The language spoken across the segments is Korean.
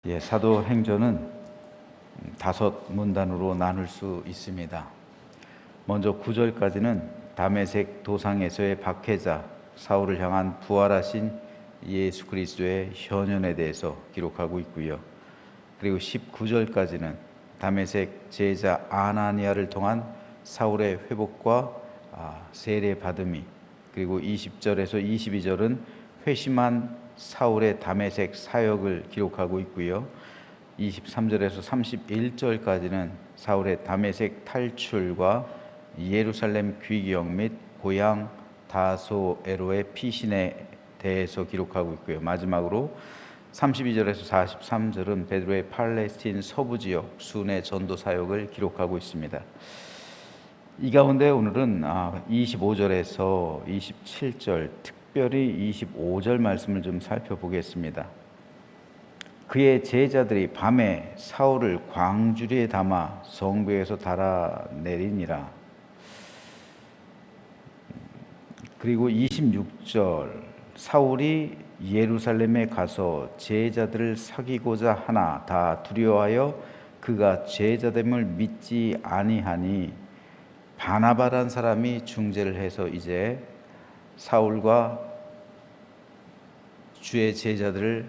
사도행전은 다섯 문단으로 나눌 수 있습니다. 먼저 9절까지는 다메섹 도상에서의 박해자 사울을 향한 부활하신 예수 그리스도의 현현에 대해서 기록하고 있고요. 그리고 19절까지는 다메섹 제자 아나니아를 통한 사울의 회복과 세례 받음이, 그리고 20절에서 22절은 회심한 사울의 다메섹 사역을 기록하고 있고요. 23절에서 31절까지는 사울의 다메섹 탈출과 예루살렘 귀경 및 고향 다소에로의 피신에 대해서 기록하고 있고요. 마지막으로 32절에서 43절은 베드로의 팔레스틴 서부 지역 순회 전도 사역을 기록하고 있습니다. 이 가운데 오늘은 25절에서 27절, 특별히 25절 말씀을 좀 살펴보겠습니다. 그의 제자들이 밤에 사울을 광주리에 담아 성벽에서 달아내리니라. 그리고 26절, 사울이 예루살렘에 가서 제자들을 사귀고자 하나 다 두려워하여 그가 제자됨을 믿지 아니하니 바나바란 사람이 중재를 해서 이제 사울과 주의 제자들을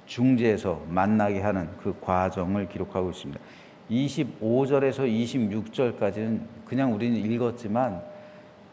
중재해서 만나게 하는 그 과정을 기록하고 있습니다. 25절에서 26절까지는 그냥 우리는 읽었지만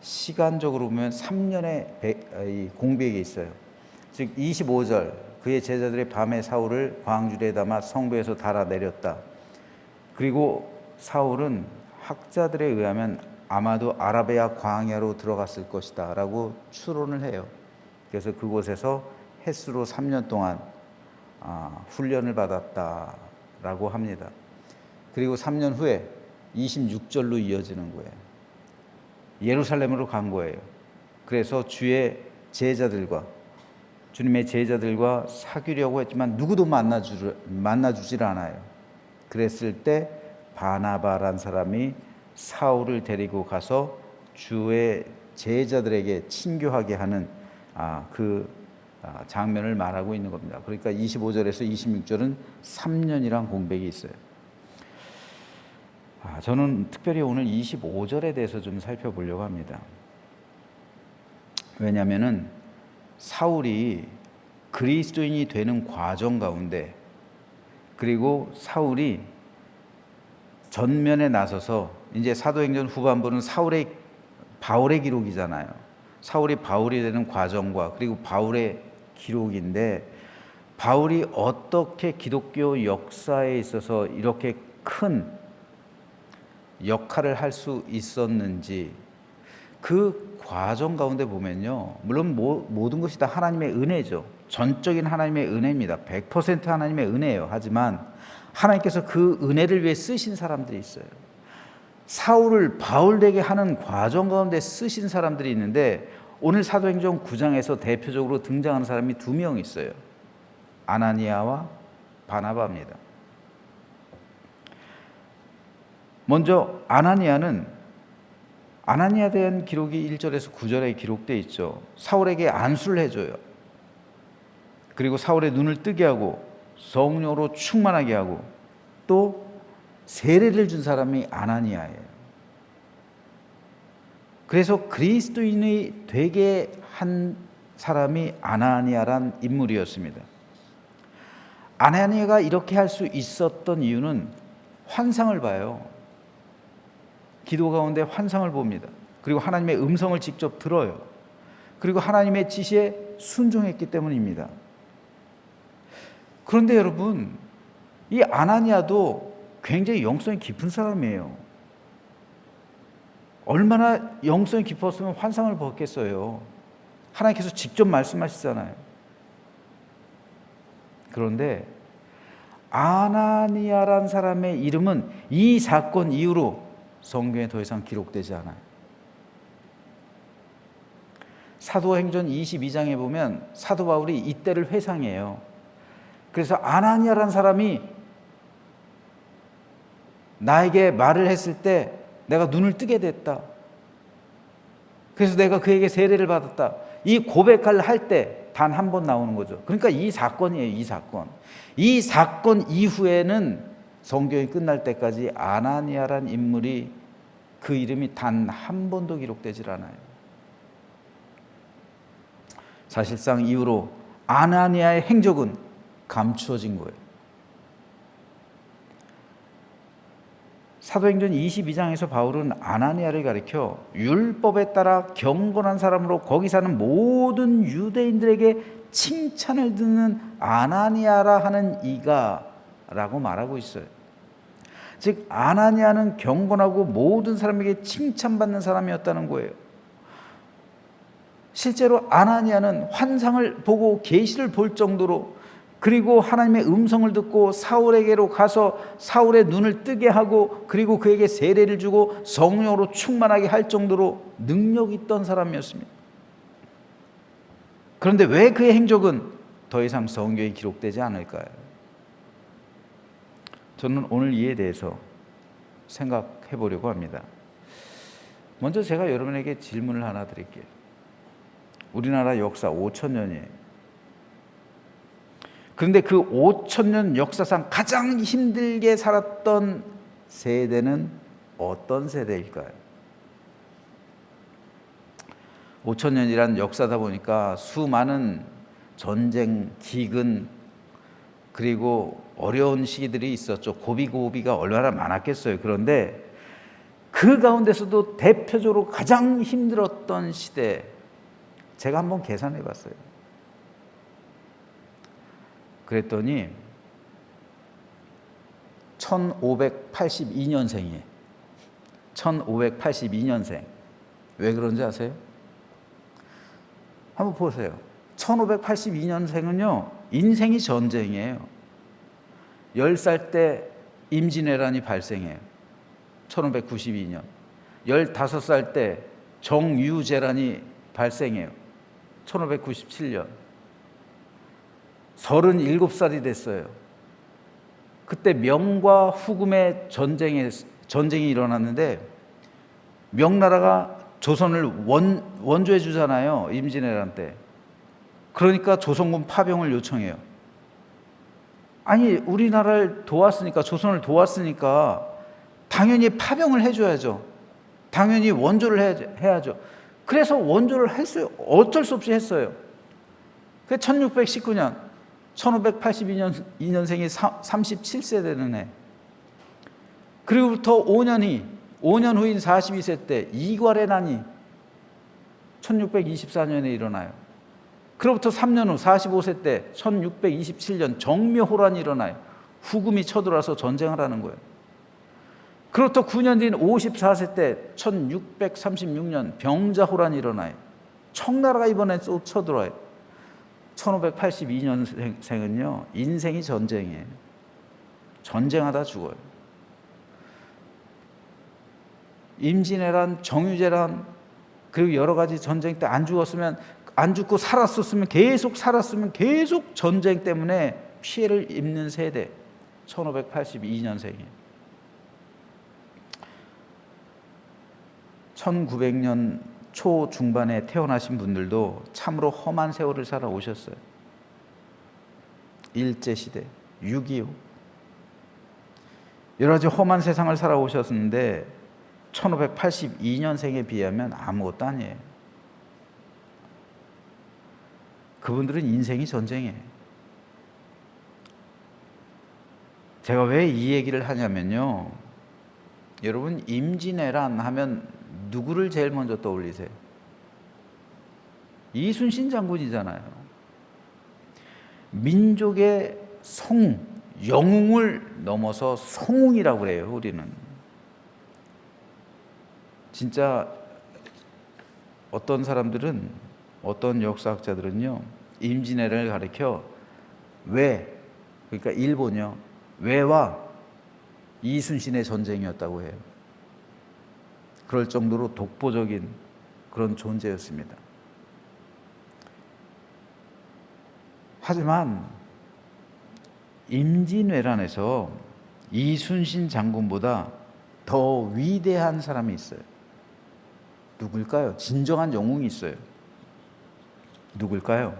시간적으로 보면 3년의 공백이 있어요. 즉 25절, 그의 제자들이 밤에 사울을 광주리에 담아 성벽에서 달아내렸다. 그리고 사울은 학자들에 의하면 아마도 아라베아 광야로 들어갔을 것이다 라고 추론을 해요. 그래서 그곳에서 햇수로 3년 동안 훈련을 받았다라고 합니다. 그리고 3년 후에 26절로 이어지는 거예요. 예루살렘으로 간 거예요. 그래서 주의 제자들과, 주님의 제자들과 사귀려고 했지만 누구도 만나주질 않아요. 그랬을 때 바나바란 사람이 사울을 데리고 가서 주의 제자들에게 친교하게 하는 그 장면을 말하고 있는 겁니다. 그러니까 25절에서 26절은 3년이란 공백이 있어요. 저는 특별히 오늘 25절에 대해서 좀 살펴보려고 합니다. 왜냐하면 사울이 그리스도인이 되는 과정 가운데, 그리고 사울이 전면에 나서서, 이제 사도행전 후반부는 바울의 기록이잖아요. 사울이 바울이 되는 과정과 그리고 바울의 기록인데, 바울이 어떻게 기독교 역사에 있어서 이렇게 큰 역할을 할 수 있었는지, 그 과정 가운데 보면요, 물론 모든 것이 다 하나님의 은혜죠. 전적인 하나님의 은혜입니다. 100% 하나님의 은혜예요. 하지만 하나님께서 그 은혜를 위해 쓰신 사람들이 있어요. 사울을 바울 되게 하는 과정 가운데 쓰신 사람들이 있는데, 오늘 사도행전 9장에서 대표적으로 등장하는 사람이 2명 있어요. 아나니아와 바나바입니다. 먼저 아나니아에 대한 기록이 1절에서 9절에 기록되어 있죠. 사울에게 안수를 해줘요. 그리고 사울의 눈을 뜨게 하고 성령으로 충만하게 하고 또 세례를 준 사람이 아나니아예요. 그래서 그리스도인이 되게 한 사람이 아나니아란 인물이었습니다. 아나니아가 이렇게 할 수 있었던 이유는 환상을 봐요. 기도 가운데 환상을 봅니다. 그리고 하나님의 음성을 직접 들어요. 그리고 하나님의 지시에 순종했기 때문입니다. 그런데 여러분, 이 아나니아도 굉장히 영성이 깊은 사람이에요. 얼마나 영성이 깊었으면 환상을 봤겠어요. 하나님께서 직접 말씀하시잖아요. 그런데 아나니아란 사람의 이름은 이 사건 이후로 성경에 더 이상 기록되지 않아요. 사도행전 22장에 보면 사도 바울이 이때를 회상해요. 그래서 아나니아란 사람이 나에게 말을 했을 때 내가 눈을 뜨게 됐다. 그래서 내가 그에게 세례를 받았다. 이 고백을 할 때 단 한 번 나오는 거죠. 그러니까 이 사건이에요. 이 사건. 이 사건 이후에는 성경이 끝날 때까지 아나니아란 인물이 그 이름이 단 한 번도 기록되질 않아요. 사실상 이후로 아나니아의 행적은 감추어진 거예요. 사도행전 22장에서 바울은 아나니아를 가리켜 율법에 따라 경건한 사람으로 거기 사는 모든 유대인들에게 칭찬을 듣는 아나니아라 하는 이가 라고 말하고 있어요. 즉 아나니아는 경건하고 모든 사람에게 칭찬받는 사람이었다는 거예요. 실제로 아나니아는 환상을 보고 계시를 볼 정도로, 그리고 하나님의 음성을 듣고 사울에게로 가서 사울의 눈을 뜨게 하고, 그리고 그에게 세례를 주고 성령으로 충만하게 할 정도로 능력 있던 사람이었습니다. 그런데 왜 그의 행적은 더 이상 성경에 기록되지 않을까요? 저는 오늘 이에 대해서 생각해 보려고 합니다. 먼저 제가 여러분에게 질문을 하나 드릴게요. 우리나라 역사 5,000년이에요. 그런데 그 5,000년 역사상 가장 힘들게 살았던 세대는 어떤 세대일까요? 5,000년이란 역사다 보니까 수많은 전쟁, 기근, 그리고 어려운 시기들이 있었죠. 고비고비가 얼마나 많았겠어요. 그런데 그 가운데서도 대표적으로 가장 힘들었던 시대, 제가 한번 계산해 봤어요. 그랬더니 1582년생이에요. 1582년생. 왜 그런지 아세요? 한번 보세요. 1582년생은요, 인생이 전쟁이에요. 10살 때 임진왜란이 발생해요. 1592년. 15살 때 정유재란이 발생해요. 1597년. 37살이 됐어요. 그때 명과 후금의 전쟁이 일어났는데, 명나라가 조선을 원조해 주잖아요. 임진왜란 때. 그러니까 조선군 파병을 요청해요. 아니, 우리나라를 도왔으니까, 조선을 도왔으니까 당연히 파병을 해줘야죠. 당연히 원조를 해야죠. 그래서 원조를 어쩔 수 없이 했어요. 그 1619년, 1582년생이 37세 되는 해. 그리고부터 5년 후인 42세 때 이괄의 난이 1624년에 일어나요. 그로부터 3년 후 45세 때 1627년 정묘호란이 일어나요. 후금이 쳐들어와서 전쟁을 하는 거예요. 그로부터 9년 뒤인 54세 때 1636년 병자호란이 일어나요. 청나라가 이번에 또 쳐들어와요. 1582년생은요, 인생이 전쟁이에요. 전쟁하다 죽어요. 임진왜란, 정유재란, 그리고 여러 가지 전쟁 때 안 죽고 살았으면 계속 전쟁 때문에 피해를 입는 세대, 1582년생이에요. 1900년 초중반에 태어나신 분들도 참으로 험한 세월을 살아오셨어요. 일제시대, 6.25, 여러 가지 험한 세상을 살아오셨는데 1582년생에 비하면 아무것도 아니에요. 그분들은 인생이 전쟁이에요. 제가 왜 이 얘기를 하냐면요, 여러분, 임진왜란 하면 누구를 제일 먼저 떠올리세요? 이순신 장군이잖아요. 민족의 성웅, 영웅을 넘어서 성웅이라고 그래요, 우리는. 진짜 어떤 사람들은, 어떤 역사학자들은요, 임진왜란을 가리켜 그러니까 일본이요, 왜와 이순신의 전쟁이었다고 해요. 그럴 정도로 독보적인 그런 존재였습니다. 하지만 임진왜란에서 이순신 장군보다 더 위대한 사람이 있어요. 누굴까요? 진정한 영웅이 있어요. 누굴까요?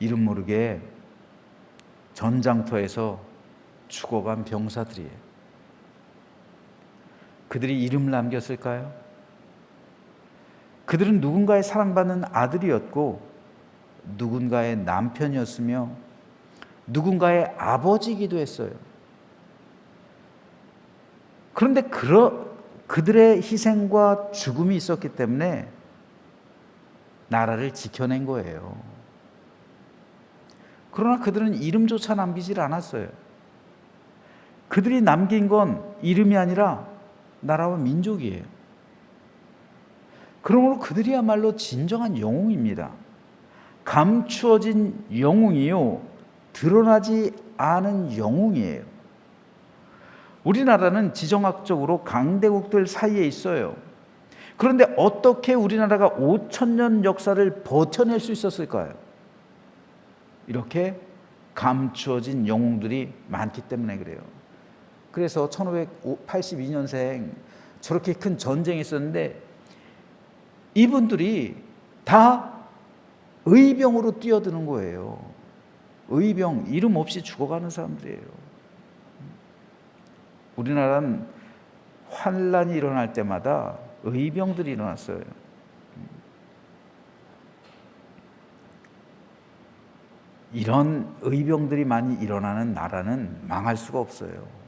이름 모르게 전장터에서 죽어간 병사들이에요. 그들이 이름을 남겼을까요? 그들은 누군가의 사랑받는 아들이었고 누군가의 남편이었으며 누군가의 아버지이기도 했어요. 그런데 그들의 희생과 죽음이 있었기 때문에 나라를 지켜낸 거예요. 그러나 그들은 이름조차 남기질 않았어요. 그들이 남긴 건 이름이 아니라 나라와 민족이에요. 그러므로 그들이야말로 진정한 영웅입니다. 감추어진 영웅이요, 드러나지 않은 영웅이에요. 우리나라는 지정학적으로 강대국들 사이에 있어요. 그런데 어떻게 우리나라가 5,000년 역사를 버텨낼 수 있었을까요? 이렇게 감추어진 영웅들이 많기 때문에 그래요. 그래서 1582년생 저렇게 큰 전쟁이 있었는데 이분들이 다 의병으로 뛰어드는 거예요. 의병, 이름 없이 죽어가는 사람들이에요. 우리나라는 환란이 일어날 때마다 의병들이 일어났어요. 이런 의병들이 많이 일어나는 나라는 망할 수가 없어요.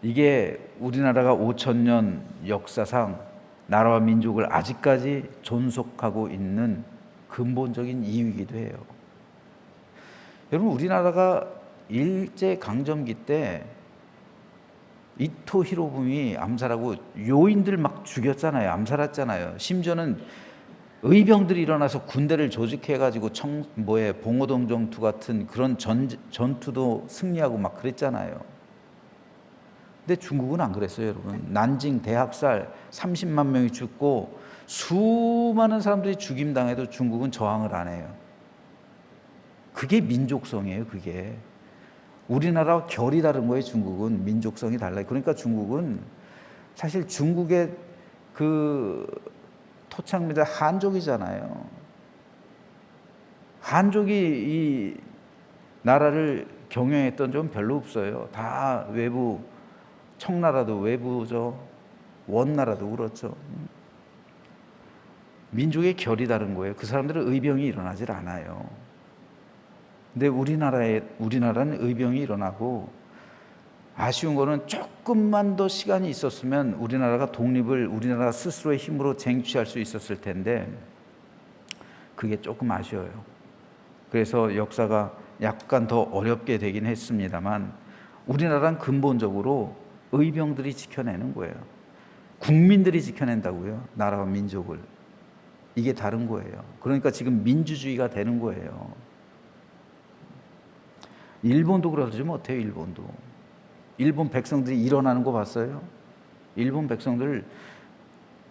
이게 우리나라가 5,000년 역사상 나라와 민족을 아직까지 존속하고 있는 근본적인 이유이기도 해요. 여러분, 우리나라가 일제강점기 때 이토 히로부미 암살하고 요인들 막 죽였잖아요. 암살했잖아요. 심지어는 의병들이 일어나서 군대를 조직해가지고 봉오동 전투 같은 그런 전투도 승리하고 막 그랬잖아요. 근데 중국은 안 그랬어요, 여러분. 난징 대학살 30만 명이 죽고 수많은 사람들이 죽임당해도 중국은 저항을 안 해요. 그게 민족성이에요, 그게. 우리나라와 결이 다른 거예요, 중국은. 민족성이 달라요. 그러니까 중국은 사실 중국의 그 토착민들 한족이잖아요. 한족이 이 나라를 경영했던 점 별로 없어요. 다 외부, 청나라도 외부죠. 원나라도 그렇죠. 민족의 결이 다른 거예요. 그 사람들은 의병이 일어나질 않아요. 근데 우리나라는 의병이 일어나고, 아쉬운 거는 조금만 더 시간이 있었으면 우리나라가 독립을 우리나라 스스로의 힘으로 쟁취할 수 있었을 텐데 그게 조금 아쉬워요. 그래서 역사가 약간 더 어렵게 되긴 했습니다만 우리나라는 근본적으로 의병들이 지켜내는 거예요. 국민들이 지켜낸다고요, 나라와 민족을. 이게 다른 거예요. 그러니까 지금 민주주의가 되는 거예요. 일본도 그러지 못해요. 일본 백성들이 일어나는 거 봤어요? 일본 백성들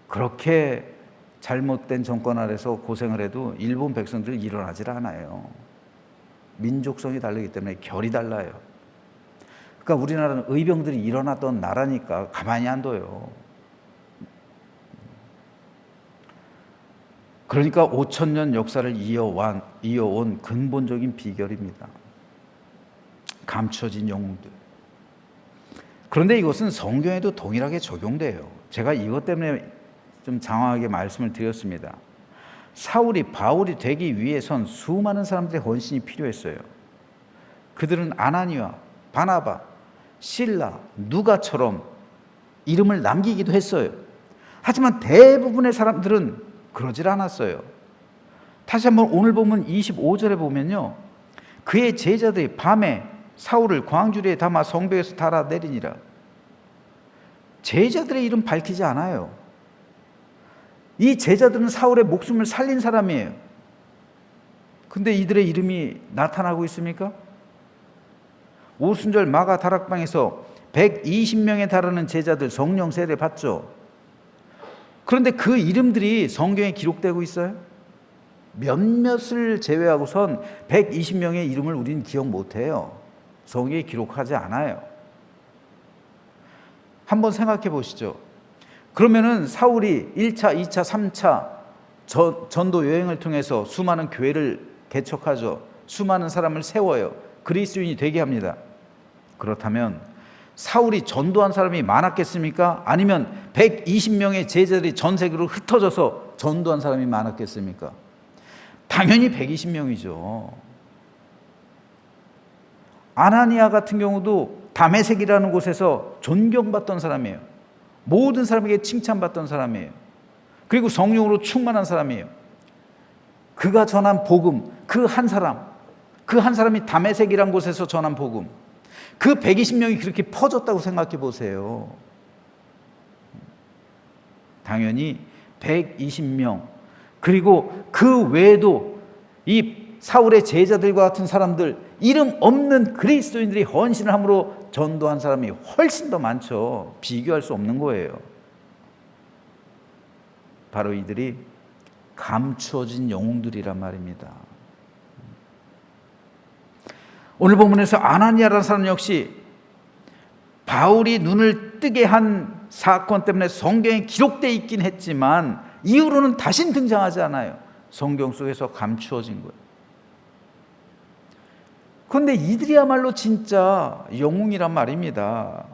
그렇게 잘못된 정권 아래서 고생을 해도 일본 백성들 일어나질 않아요. 민족성이 다르기 때문에 결이 달라요. 그러니까 우리나라는 의병들이 일어났던 나라니까 가만히 안 둬요. 그러니까 5,000년 역사를 이어온 근본적인 비결입니다. 감춰진 영웅들. 그런데 이것은 성경에도 동일하게 적용돼요. 제가 이것 때문에 좀 장황하게 말씀을 드렸습니다. 바울이 되기 위해선 수많은 사람들의 헌신이 필요했어요. 그들은 아나니와 바나바, 실라, 누가처럼 이름을 남기기도 했어요. 하지만 대부분의 사람들은 그러질 않았어요. 다시 한번 오늘 보면 25절에 보면요, 그의 제자들이 밤에 사울을 광주리에 담아 성벽에서 달아내리니라. 제자들의 이름 밝히지 않아요. 이 제자들은 사울의 목숨을 살린 사람이에요. 근데 이들의 이름이 나타나고 있습니까? 오순절 마가 다락방에서 120명에 달하는 제자들 성령 세례 받죠. 그런데 그 이름들이 성경에 기록되고 있어요? 몇몇을 제외하고선 120명의 이름을 우리는 기억 못해요. 성경에 기록하지 않아요. 한번 생각해 보시죠. 그러면은 사울이 1차, 2차, 3차 전도 여행을 통해서 수많은 교회를 개척하죠. 수많은 사람을 세워요. 그리스도인이 되게 합니다. 그렇다면 사울이 전도한 사람이 많았겠습니까? 아니면 120명의 제자들이 전 세계로 흩어져서 전도한 사람이 많았겠습니까? 당연히 120명이죠. 아나니아 같은 경우도 다메섹이라는 곳에서 존경받던 사람이에요. 모든 사람에게 칭찬받던 사람이에요. 그리고 성령으로 충만한 사람이에요. 그가 전한 복음, 그 한 사람이 다메섹이라는 곳에서 전한 복음, 그 120명이 그렇게 퍼졌다고 생각해 보세요. 당연히 120명, 그리고 그 외에도 이 사울의 제자들과 같은 사람들, 이름 없는 그리스도인들이 헌신을 함으로 전도한 사람이 훨씬 더 많죠. 비교할 수 없는 거예요. 바로 이들이 감추어진 영웅들이란 말입니다. 오늘 본문에서 아나니아라는 사람 역시 바울이 눈을 뜨게 한 사건 때문에 성경에 기록되어 있긴 했지만 이후로는 다신 등장하지 않아요. 성경 속에서 감추어진 거예요. 그런데 이들이야말로 진짜 영웅이란 말입니다.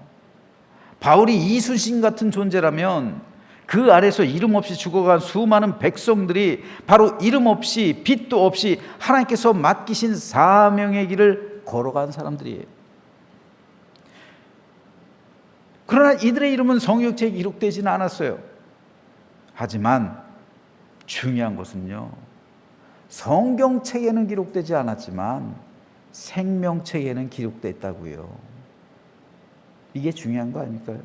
바울이 이순신 같은 존재라면 그 아래서 이름 없이 죽어간 수많은 백성들이 바로 이름 없이 빛도 없이 하나님께서 맡기신 사명의 길을 걸어간 사람들이에요. 그러나 이들의 이름은 성경책에 기록되지는 않았어요. 하지만 중요한 것은요, 성경책에는 기록되지 않았지만 생명책에는 기록됐다고요. 이게 중요한 거 아닐까요?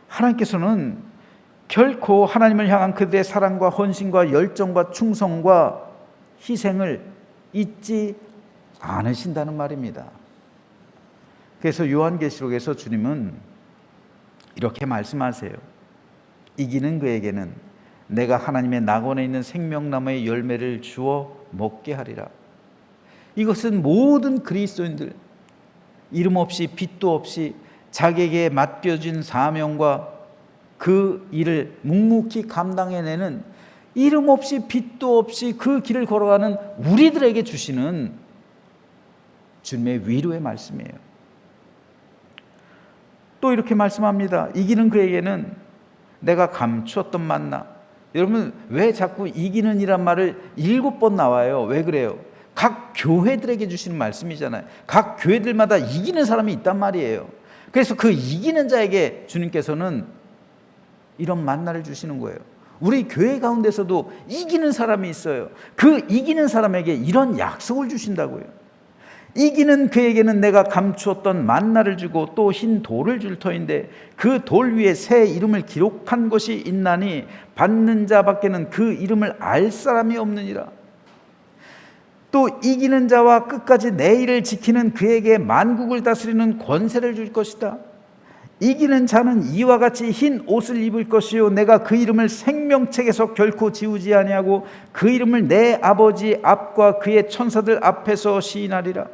하나님께서는 결코 하나님을 향한 그들의 사랑과 헌신과 열정과 충성과 희생을 잊지 않으신다는 말입니다. 그래서 요한계시록에서 주님은 이렇게 말씀하세요. 이기는 그에게는 내가 하나님의 낙원에 있는 생명나무의 열매를 주어 먹게 하리라. 이것은 모든 그리스도인들, 이름 없이 빛도 없이 자기에게 맡겨진 사명과 그 일을 묵묵히 감당해내는 이름 없이 빛도 없이 그 길을 걸어가는 우리들에게 주시는 주님의 위로의 말씀이에요. 또 이렇게 말씀합니다. 이기는 그에게는 내가 감추었던 만나. 여러분, 왜 자꾸 이기는 이란 말을 7번 나와요? 왜 그래요? 각 교회들에게 주시는 말씀이잖아요. 각 교회들마다 이기는 사람이 있단 말이에요. 그래서 그 이기는 자에게 주님께서는 이런 만나를 주시는 거예요. 우리 교회 가운데서도 이기는 사람이 있어요. 그 이기는 사람에게 이런 약속을 주신다고요. 이기는 그에게는 내가 감추었던 만나를 주고 또 흰 돌을 줄 터인데 그 돌 위에 새 이름을 기록한 것이 있나니 받는 자밖에는 그 이름을 알 사람이 없느니라. 또 이기는 자와 끝까지 내 일을 지키는 그에게 만국을 다스리는 권세를 줄 것이다. 이기는 자는 이와 같이 흰 옷을 입을 것이요 내가 그 이름을 생명책에서 결코 지우지 아니하고 그 이름을 내 아버지 앞과 그의 천사들 앞에서 시인하리라.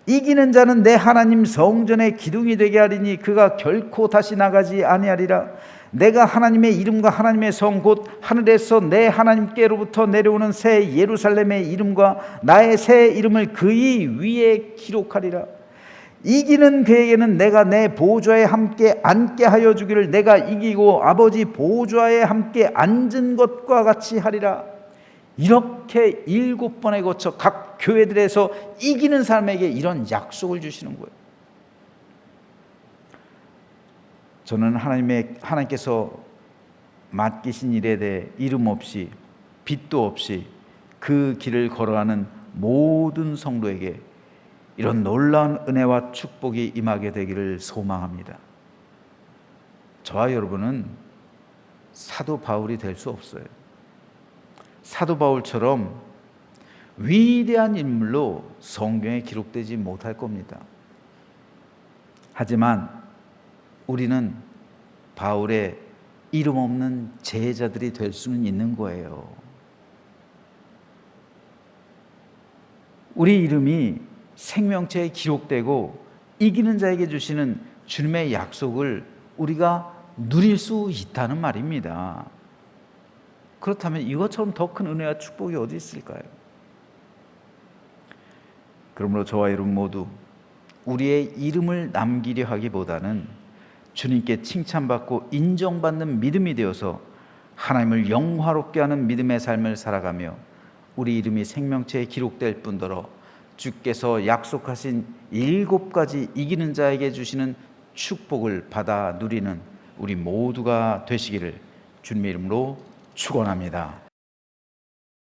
이기는 자는 내 하나님 성전의 기둥이 되게 하리니 그가 결코 다시 나가지 아니하리라. 내가 하나님의 이름과 하나님의 성 곧 하늘에서 내 하나님께로부터 내려오는 새 예루살렘의 이름과 나의 새 이름을 그의 위에 기록하리라. 이기는 그에게는 내가 내 보좌에 함께 앉게 하여 주기를 내가 이기고 아버지 보좌에 함께 앉은 것과 같이 하리라. 이렇게 7번에 거쳐 각 교회들에서 이기는 사람에게 이런 약속을 주시는 거예요. 저는 하나님께서 맡기신 일에 대해 이름 없이 빛도 없이 그 길을 걸어가는 모든 성도에게 이런 놀라운 은혜와 축복이 임하게 되기를 소망합니다. 저와 여러분은 사도 바울이 될 수 없어요. 사도 바울처럼 위대한 인물로 성경에 기록되지 못할 겁니다. 하지만 우리는 바울의 이름 없는 제자들이 될 수는 있는 거예요. 우리 이름이 생명체에 기록되고 이기는 자에게 주시는 주님의 약속을 우리가 누릴 수 있다는 말입니다. 그렇다면 이것처럼 더 큰 은혜와 축복이 어디 있을까요? 그러므로 저와 여러분 모두 우리의 이름을 남기려 하기보다는 주님께 칭찬받고 인정받는 믿음이 되어서 하나님을 영화롭게 하는 믿음의 삶을 살아가며 우리 이름이 생명체에 기록될 뿐더러 주께서 약속하신 7가지 이기는 자에게 주시는 축복을 받아 누리는 우리 모두가 되시기를 주님의 이름으로 축원합니다.